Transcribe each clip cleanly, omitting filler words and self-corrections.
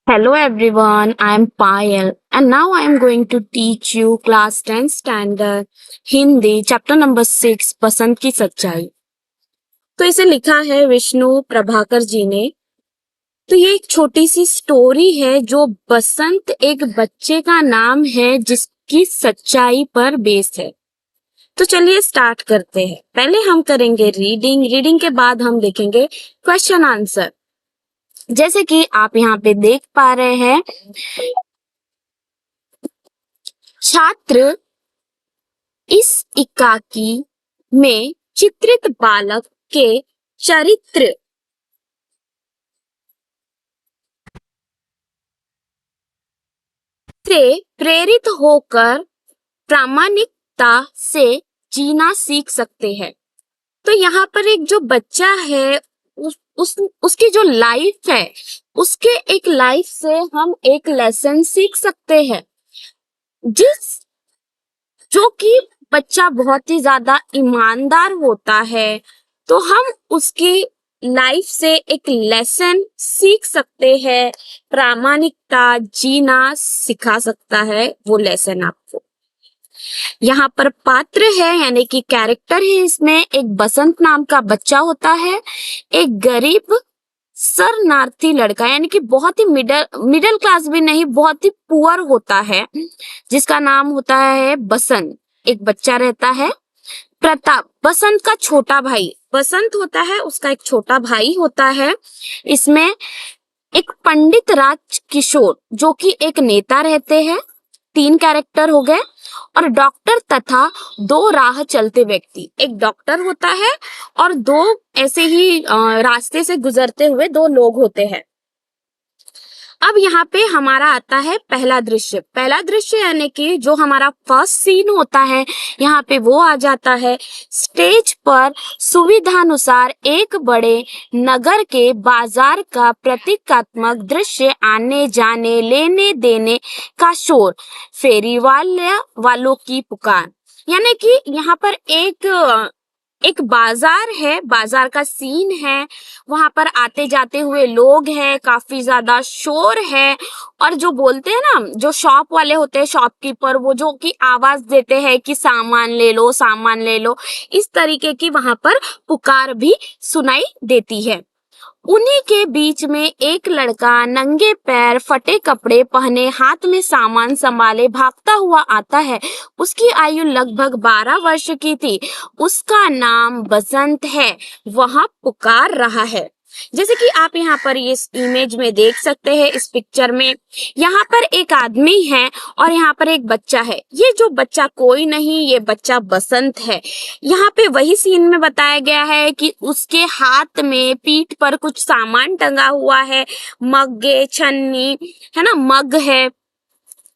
Hello everyone, I am Payal and now I am going to teach you class 10 standard Hindi chapter number 6 बसंत की सच्चाई। तो इसे लिखा है विष्णु प्रभाकर जी ने। तो ये एक छोटी सी स्टोरी है जो बसंत एक बच्चे का नाम है जिसकी सच्चाई पर बेस है। तो चलिए स्टार्ट करते हैं। पहले हम करेंगे रीडिंग के बाद हम देखेंगे क्वेश्चन आंसर। जैसे कि आप यहाँ पे देख पा रहे हैं, छात्र इस इकाकी में चित्रित बालक के चरित्र से प्रेरित होकर प्रामाणिकता से जीना सीख सकते हैं। तो यहाँ पर एक जो बच्चा है उसकी जो लाइफ है, उसके एक लाइफ से हम एक लेसन सीख सकते हैं। जो कि बच्चा बहुत ही ज्यादा ईमानदार होता है, तो हम उसकी लाइफ से एक लेसन सीख सकते हैं। प्रामाणिकता जीना सिखा सकता है वो लेसन आपको। यहाँ पर पात्र है यानी कि कैरेक्टर है, इसमें एक बसंत नाम का बच्चा होता है, एक गरीब शरणार्थी लड़का यानी कि बहुत ही मिडिल क्लास भी नहीं, बहुत ही पुअर होता है, जिसका नाम होता है बसंत। एक बच्चा रहता है प्रताप, बसंत का छोटा भाई। बसंत होता है उसका एक छोटा भाई होता है। इसमें एक पंडित राज किशोर जो कि एक नेता रहते हैं। 3 कैरेक्टर हो गए। और डॉक्टर तथा 2 राह चलते व्यक्ति, एक डॉक्टर होता है और 2 ऐसे ही रास्ते से गुजरते हुए 2 लोग होते हैं। अब यहाँ पे हमारा आता है पहला दृश्य यानी कि जो हमारा फर्स्ट सीन होता है, यहाँ पे वो आ जाता है। स्टेज पर सुविधानुसार एक बड़े नगर के बाजार का प्रतीकात्मक दृश्य, आने जाने लेने देने का शोर, फेरी वालों की पुकार। यानी कि यहाँ पर एक बाजार है, बाजार का सीन है। वहां पर आते जाते हुए लोग हैं, काफी ज्यादा शोर है। और जो बोलते हैं ना, जो शॉप वाले होते हैं, शॉपकीपर, वो जो कि आवाज देते हैं कि सामान ले लो, सामान ले लो, इस तरीके की वहां पर पुकार भी सुनाई देती है। उन्हीं के बीच में एक लड़का नंगे पैर, फटे कपड़े पहने, हाथ में सामान संभाले भागता हुआ आता है। उसकी आयु लगभग 12 वर्ष की थी। उसका नाम बसंत है। वह पुकार रहा है। जैसे कि आप यहाँ पर इस इमेज में देख सकते हैं, इस पिक्चर में यहाँ पर एक आदमी है और यहाँ पर एक बच्चा है। ये जो बच्चा कोई नहीं, ये बच्चा बसंत है। यहाँ पे वही सीन में बताया गया है कि उसके हाथ में, पीठ पर कुछ सामान टंगा हुआ है, मग्गे, छन्नी है ना, मग है।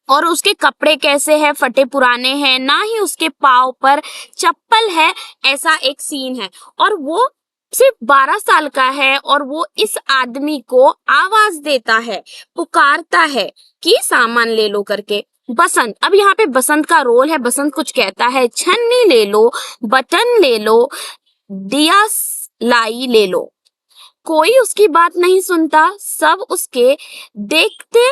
और उसके कपड़े कैसे हैं, फटे पुराने हैं, ना ही उसके पाँव पर चप्पल है। ऐसा एक सीन है। और वो सिर्फ 12 साल का है और वो इस आदमी को आवाज देता है, पुकारता है कि सामान ले लो करके। बसंत, अब यहाँ पे बसंत का रोल है। बसंत कुछ कहता है, छन्नी ले लो, बटन ले लो, दिया लाई ले लो। कोई उसकी बात नहीं सुनता, सब उसके देखते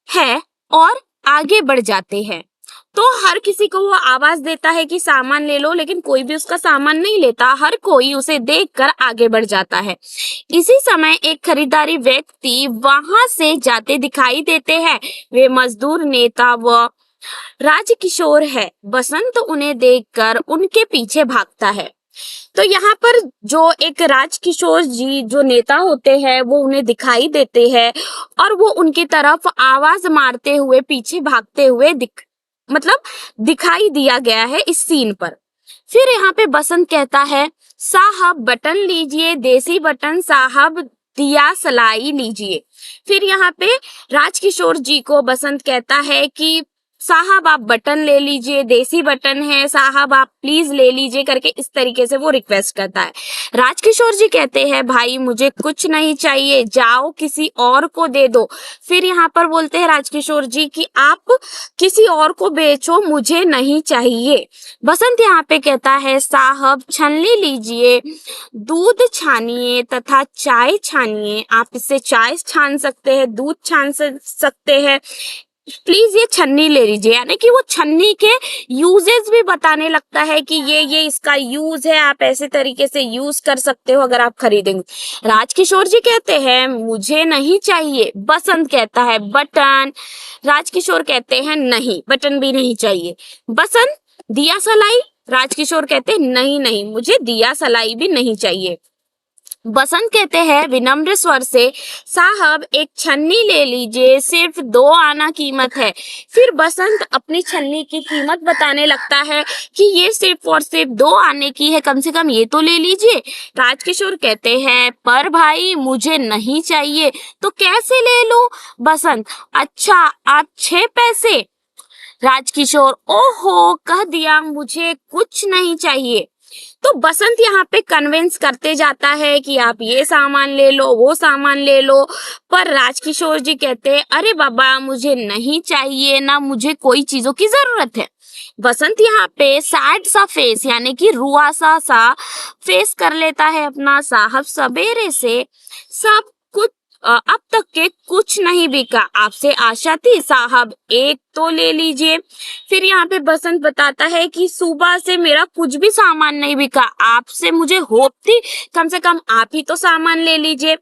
हैं और आगे बढ़ जाते हैं। तो हर किसी को वो आवाज देता है कि सामान ले लो, लेकिन कोई भी उसका सामान नहीं लेता। हर कोई उसे देखकर आगे बढ़ जाता है। इसी समय एक खरीदारी व्यक्ति वहां से जाते दिखाई देते हैं। वे मजदूर नेता व राजकिशोर है। बसंत उन्हें देखकर उनके पीछे भागता है। तो यहाँ पर जो एक राजकिशोर जी जो नेता होते हैं, वो उन्हें दिखाई देते हैं और वो उनकी तरफ आवाज मारते हुए, पीछे भागते हुए दिखाई दिया गया है इस सीन पर। फिर यहाँ पे बसंत कहता है, साहब बटन लीजिए, देसी बटन साहब, दिया सलाई लीजिए। फिर यहाँ पे राजकिशोर जी को बसंत कहता है कि साहब आप बटन ले लीजिए, देसी बटन है, साहब आप प्लीज ले लीजिए करके इस तरीके से वो रिक्वेस्ट करता है। राजकिशोर जी कहते हैं भाई मुझे कुछ नहीं चाहिए, जाओ किसी और को दे दो। फिर यहाँ पर बोलते हैं राजकिशोर जी कि आप किसी और को बेचो, मुझे नहीं चाहिए। बसंत यहाँ पे कहता है साहब छलनी लीजिए, दूध छानिए तथा चाय छानिए। आप इससे चाय छान सकते हैं, दूध छान सकते हैं, प्लीज ये छन्नी ले लीजिए। यानी कि वो छन्नी के यूजेस भी बताने लगता है कि ये इसका यूज है, आप ऐसे तरीके से यूज कर सकते हो अगर आप खरीदेंगे। राजकिशोर जी कहते हैं मुझे नहीं चाहिए। बसंत कहता है बटन। राजकिशोर कहते हैं नहीं, बटन भी नहीं चाहिए। बसंत दिया सलाई। राजकिशोर कहते हैं नहीं नहीं, मुझे दिया सलाई भी नहीं चाहिए। बसंत कहते हैं विनम्र स्वर से साहब एक छन्नी ले लीजिए, सिर्फ 2 आना कीमत है। फिर बसंत अपनी छन्नी की कीमत बताने लगता है कि ये सिर्फ और सिर्फ 2 आने की है, कम से कम ये तो ले लीजिए। राजकिशोर कहते हैं पर भाई मुझे नहीं चाहिए, तो कैसे ले लूं? बसंत अच्छा आप 6 पैसे। राजकिशोर ओहो कह दिया, मुझे कुछ नहीं चाहिए। तो बसंत यहाँ पे कन्विंस करते जाता है कि आप ये सामान ले लो, वो सामान ले लो, पर राजकिशोर जी कहते हैं अरे बाबा मुझे नहीं चाहिए ना, मुझे कोई चीजों की जरूरत है। बसंत यहाँ पे सैड सा फेस यानी कि रुआसा सा फेस कर लेता है अपना। साहब सवेरे से सब कुछ अब तक के कुछ नहीं बिका, आपसे आशा थी साहब एक तो ले लीजिए। फिर यहाँ पे बसंत बताता है कि सुबह से मेरा कुछ भी सामान नहीं बिका, आपसे मुझे होप थी कम से कम आप ही तो सामान ले लीजिए।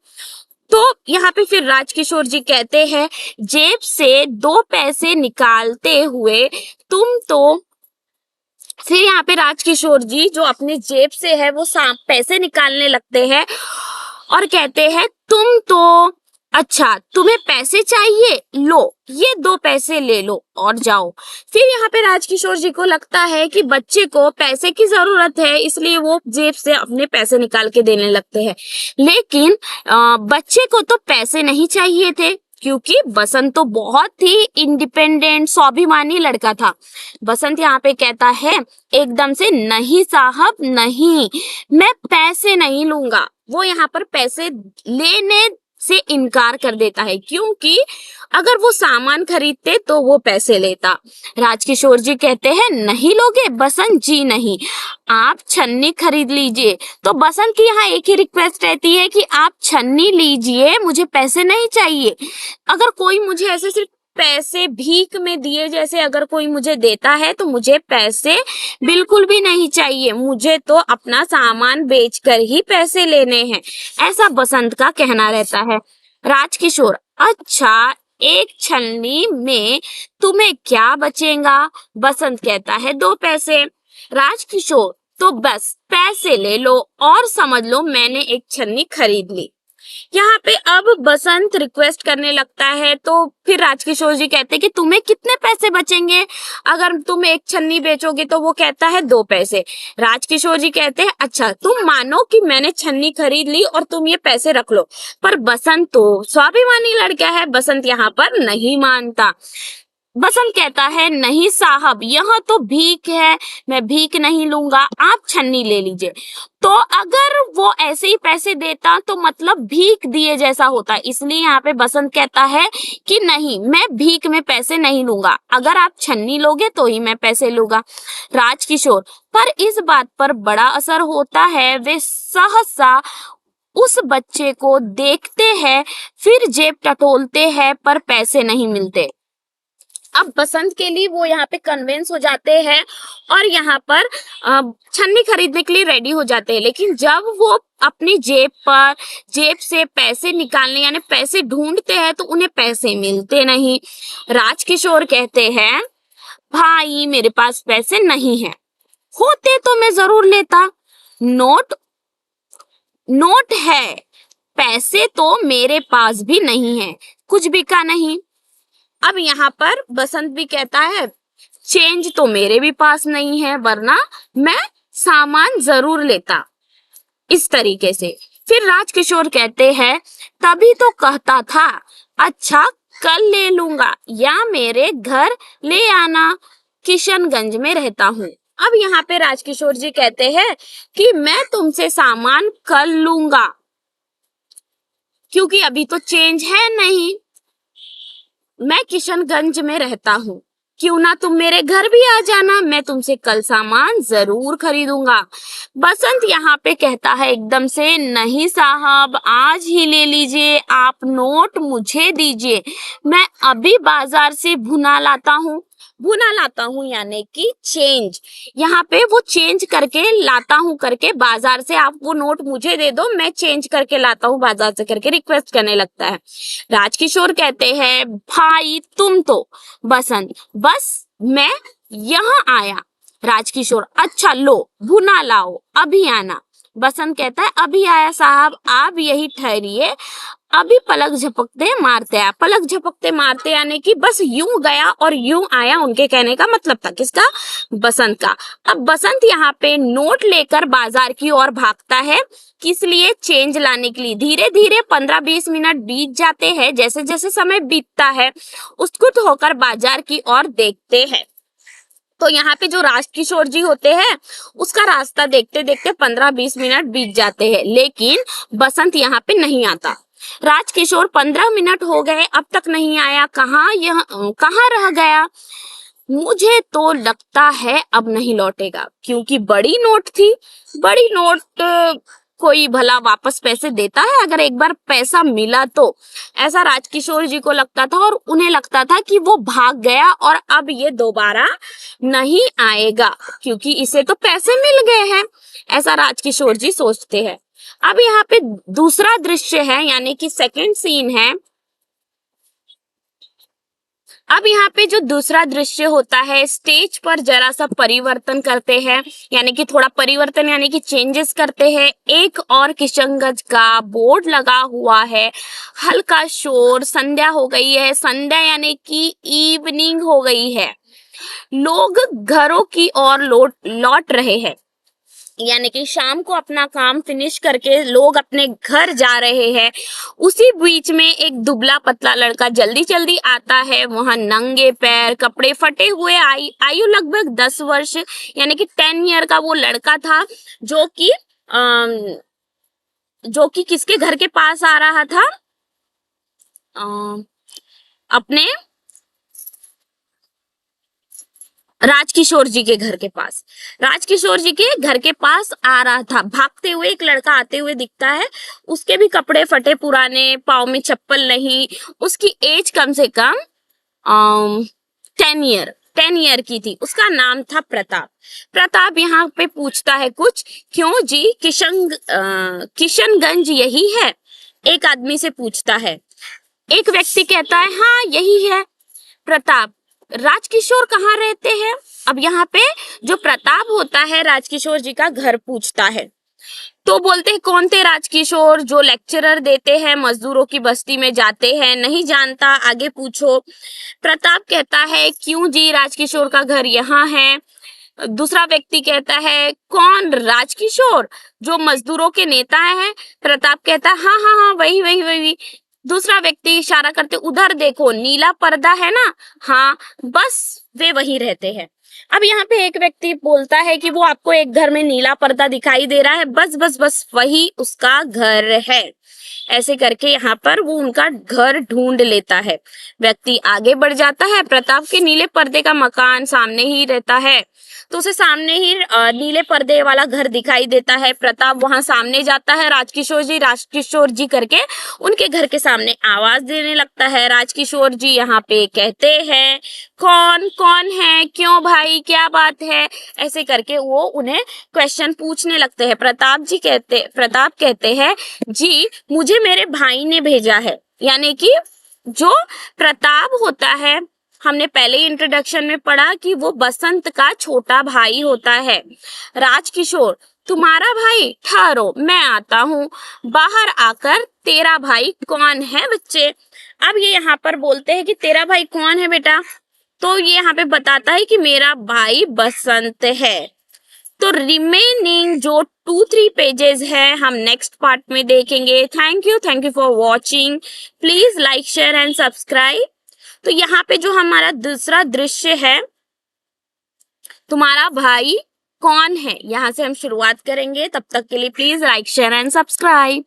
तो यहाँ पे फिर राजकिशोर जी कहते हैं जेब से 2 पैसे निकालते हुए तुम तो। फिर यहाँ पे राजकिशोर जी जो अपनी जेब से है वो पैसे निकालने लगते हैं और कहते हैं तुम तो अच्छा तुम्हें पैसे चाहिए, लो ये 2 पैसे ले लो और जाओ। फिर यहाँ पे राजकिशोर जी को लगता है कि बच्चे को पैसे की जरूरत है, इसलिए वो जेब से अपने पैसे निकाल के देने लगते हैं। लेकिन बच्चे को तो पैसे नहीं चाहिए थे, क्योंकि बसंत तो बहुत ही इंडिपेंडेंट स्वाभिमानी लड़का था। बसंत यहाँ पे कहता है एकदम से नहीं साहब नहीं, मैं पैसे नहीं लूंगा। वो यहाँ पर पैसे लेने से इनकार कर देता है, क्योंकि अगर वो सामान खरीदते तो वो पैसे लेता। राजकिशोर जी कहते हैं नहीं लोगे? बसंत जी नहीं, आप छन्नी खरीद लीजिए। तो बसंत की यहाँ एक ही रिक्वेस्ट रहती है कि आप छन्नी लीजिए, मुझे पैसे नहीं चाहिए। अगर कोई मुझे ऐसे सिर्फ पैसे भीख में दिए जैसे अगर कोई मुझे देता है तो मुझे पैसे बिल्कुल भी नहीं चाहिए, मुझे तो अपना सामान बेचकर ही पैसे लेने हैं, ऐसा बसंत का कहना रहता है। राजकिशोर अच्छा एक छलनी में तुम्हें क्या बचेगा? बसंत कहता है 2 पैसे। राजकिशोर तो बस पैसे ले लो और समझ लो मैंने एक छन्नी खरीद ली। यहाँ पे अब बसंत रिक्वेस्ट करने लगता है, तो फिर राजकिशोर जी कहते हैं कि तुम्हें कितने पैसे बचेंगे अगर तुम एक छन्नी बेचोगे? तो वो कहता है 2 पैसे। राजकिशोर जी कहते हैं अच्छा तुम मानो कि मैंने छन्नी खरीद ली और तुम ये पैसे रख लो। पर बसंत तो स्वाभिमानी लड़का है, बसंत यहाँ पर नहीं मानता। बसंत कहता है नहीं साहब यहाँ तो भीख है, मैं भीख नहीं लूंगा, आप छन्नी ले लीजिए। तो अगर वो ऐसे ही पैसे देता तो मतलब भीख दिए जैसा होता, इसलिए यहाँ पे बसंत कहता है कि नहीं मैं भीख में पैसे नहीं लूंगा, अगर आप छन्नी लोगे तो ही मैं पैसे लूंगा। राजकिशोर पर इस बात पर बड़ा असर होता है, वे सहसा उस बच्चे को देखते हैं, फिर जेब टटोलते हैं पर पैसे नहीं मिलते। अब बसंत के लिए वो यहाँ पे कन्विंस हो जाते हैं और यहाँ पर छन्नी खरीदने के लिए रेडी हो जाते हैं। लेकिन जब वो अपनी जेब से पैसे निकालने यानी पैसे ढूंढते हैं तो उन्हें पैसे मिलते नहीं। राजकिशोर कहते हैं भाई मेरे पास पैसे नहीं है, होते तो मैं जरूर लेता, नोट है, पैसे तो मेरे पास भी नहीं है, कुछ बिका नहीं। अब यहाँ पर बसंत भी कहता है चेंज तो मेरे भी पास नहीं है, वरना मैं सामान जरूर लेता, इस तरीके से। फिर राजकिशोर कहते हैं तभी तो कहता था, अच्छा कल ले लूंगा या मेरे घर ले आना, किशनगंज में रहता हूँ। अब यहाँ पे राजकिशोर जी कहते हैं कि मैं तुमसे सामान कल लूंगा, क्योंकि अभी तो चेंज है नहीं, मैं किशनगंज में रहता हूँ, क्यों ना तुम मेरे घर भी आ जाना, मैं तुमसे कल सामान जरूर खरीदूंगा। बसंत यहाँ पे कहता है एकदम से, नहीं साहब, आज ही ले लीजिए, आप नोट मुझे दीजिए, मैं अभी बाजार से भुना लाता हूँ। भुना लाता हूँ यानी कि चेंज, यहाँ पे वो चेंज करके लाता हूँ करके बाजार से, आप वो नोट मुझे दे दो, मैं चेंज करके लाता हूँ बाजार से करके रिक्वेस्ट करने लगता है। राजकिशोर कहते हैं, भाई तुम तो। बसंत, बस मैं यहाँ आया। राजकिशोर, अच्छा लो भुना लाओ, अभी आना। बसंत कहता है, अभी आया साहब, आप यही ठहरिए, अभी पलक झपकते मारते आया। पलक झपकते मारते यानी कि बस यूं गया और यूं आया, उनके कहने का मतलब था किसका? बसंत का। अब बसंत यहाँ पे नोट लेकर बाजार की ओर भागता है, किस लिए? चेंज लाने के लिए। धीरे धीरे 15-20 मिनट बीत जाते हैं। जैसे जैसे समय बीतता है, उत्सुक होकर बाजार की ओर देखते हैं। तो यहाँ पे जो राजकिशोर जी होते हैं, उसका रास्ता देखते देखते 15-20 मिनट बीत जाते हैं, लेकिन बसंत यहाँ पे नहीं आता। राजकिशोर, 15 मिनट हो गए, अब तक नहीं आया, कहाँ रह गया? मुझे तो लगता है अब नहीं लौटेगा, क्योंकि बड़ी नोट थी। बड़ी नोट कोई भला वापस पैसे देता है अगर एक बार पैसा मिला तो? ऐसा राजकिशोर जी को लगता था, और उन्हें लगता था कि वो भाग गया और अब ये दोबारा नहीं आएगा, क्योंकि इसे तो पैसे मिल गए हैं, ऐसा राजकिशोर जी सोचते हैं। अब यहाँ पे दूसरा दृश्य है, यानी कि सेकंड सीन है। अब यहाँ पे जो दूसरा दृश्य होता है, स्टेज पर जरा सा परिवर्तन करते हैं, यानी कि थोड़ा परिवर्तन यानी कि चेंजेस करते हैं। एक और किशनगंज का बोर्ड लगा हुआ है, हल्का शोर, संध्या हो गई है। संध्या यानी कि इवनिंग हो गई है, लोग घरों की ओर लौट रहे हैं, यानी कि शाम को अपना काम फिनिश करके लोग अपने घर जा रहे हैं। उसी बीच में एक दुबला पतला लड़का जल्दी जल्दी आता है, वहां नंगे पैर, कपड़े फटे हुए, आयु लगभग 10 वर्ष यानी कि 10 ईयर का वो लड़का था, जो कि किसके घर के पास आ रहा था? अपने राजकिशोर जी के घर के पास। राजकिशोर जी के घर के पास आ रहा था, भागते हुए एक लड़का आते हुए दिखता है। उसके भी कपड़े फटे पुराने, पाँव में चप्पल नहीं, उसकी एज कम से कम 10 ईयर की थी। उसका नाम था प्रताप। प्रताप यहाँ पे पूछता है कुछ, क्यों जी, किशनगंज यही है? एक आदमी से पूछता है। एक व्यक्ति कहता है, हाँ यही है। प्रताप, राजकिशोर कहाँ रहते हैं? अब यहाँ पे जो प्रताप होता है, राजकिशोर जी का घर पूछता है। तो बोलते हैं, कौन थे राजकिशोर? जो लेक्चरर देते हैं, मजदूरों की बस्ती में जाते हैं। नहीं जानता, आगे पूछो। प्रताप कहता है, क्यों जी, राजकिशोर का घर यहाँ है। दूसरा व्यक्ति कहता है, कौन? राजकिशोर जो मजदूरों के नेता हैं। प्रताप कहता है, हाँ हाँ हाँ, वही वही वही। दूसरा व्यक्ति इशारा करते, उधर देखो, नीला पर्दा है ना, हाँ बस वे वही रहते हैं। अब यहाँ पे एक व्यक्ति बोलता है कि वो आपको एक घर में नीला पर्दा दिखाई दे रहा है, बस बस बस वही उसका घर है। ऐसे करके यहाँ पर वो उनका घर ढूंढ लेता है। व्यक्ति आगे बढ़ जाता है, प्रताप के नीले पर्दे का मकान सामने ही रहता है, तो उसे सामने ही नीले पर्दे वाला घर दिखाई देता है। प्रताप वहां सामने जाता है, राजकिशोर जी करके उनके घर के सामने आवाज देने लगता है। राजकिशोर जी यहाँ पे कहते हैं, कौन कौन है, क्यों भाई, क्या बात है, ऐसे करके वो उन्हें क्वेश्चन पूछने लगते हैं। प्रताप कहते हैं, जी मुझे मेरे भाई ने भेजा है। यानी कि जो प्रताप होता है, हमने पहले इंट्रोडक्शन में पढ़ा कि वो बसंत का छोटा भाई होता है। राजकिशोर, तुम्हारा भाई? ठहरो मैं आता हूँ, बाहर आकर तेरा भाई कौन है बच्चे? अब ये यहाँ पर बोलते हैं कि तेरा भाई कौन है बेटा, तो ये यहाँ पे बताता है कि मेरा भाई बसंत है। तो रिमेनिंग जो 2-3 पेजेस है हम नेक्स्ट पार्ट में देखेंगे। Thank you for watching. Please like share and subscribe. तो यहाँ पे जो हमारा दूसरा दृश्य है, तुम्हारा भाई कौन है, यहाँ से हम शुरुआत करेंगे। तब तक के लिए please like share and subscribe.